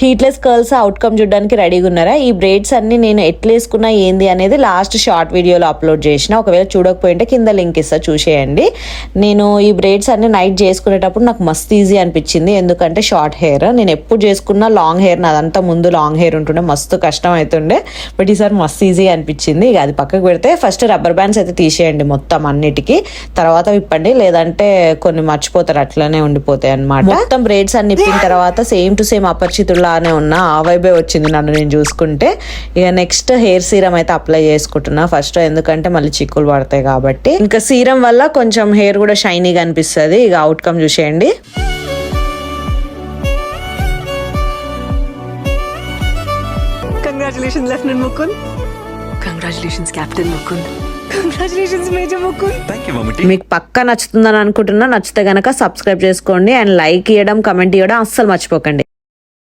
హీట్లెస్ curls outcome చూడడానికి రెడీగా ఉన్నారా? ఈ బ్రేడ్స్ అన్ని నేను ఎట్లా వేసుకున్నా ఏంది అనేది లాస్ట్ షార్ట్ వీడియోలో అప్లోడ్ చేసిన. ఒకవేళ చూడకపోయింటే కింద లింక్ ఇస్తా, చూసేయండి. నేను ఈ బ్రేడ్స్ అన్ని నైట్ చేసుకునేటప్పుడు నాకు మస్తు ఈజీ అనిపించింది. ఎందుకంటే షార్ట్ హెయిర్ నేను ఎప్పుడు చేసుకున్నా లాంగ్ హెయిర్, నాదంతా ముందు లాంగ్ హెయిర్ ఉంటుండే, మస్తు కష్టం అవుతుండే. బట్ ఈసారి మస్తు ఈజీ అనిపించింది. ఇక అది పక్కకు పెడితే ఫస్ట్ రబ్బర్ బ్యాండ్స్ అయితే తీసేయండి మొత్తం అన్నిటికీ, తర్వాత విప్పండి, లేదంటే కొన్ని మర్చిపోతారు, అట్లనే ఉండిపోతాయి అన్నమాట. మొత్తం బ్రేడ్స్ అన్ని ఇప్పిన తర్వాత సేమ్ టు సేమ్ అపరిచితుల్లానే ఉన్నా, ఆ వైబే వచ్చింది నన్ను నేను చూసుకుంటే. ఇక నెక్స్ట్ హెయిర్ సీరం అయితే అప్లై చేసుకుంటున్నా ఫస్ట్, ఎందుకంటే మళ్ళీ చిక్కులు పడతాయి కాబట్టి. ఇంకా సీరం వల్ల కొంచెం హెయిర్ కూడా షైనీగా అనిపిస్తుంది. ఇక అవుట్కమ్ చూసేయండి. Congratulations, Lieutenant Mukund. Congratulations, Captain Mukund. Congratulations, Major Mukund. Thank you, Mamati. మీకు పక్కా నచ్చుతుందని అనుకుంటున్నా. నచ్చితే గనక సబ్స్క్రైబ్ చేసుకోండి అండ్ లైక్ ఇవ్వడం, కమెంట్ ఇవ్వడం అస్సలు మర్చిపోకండి.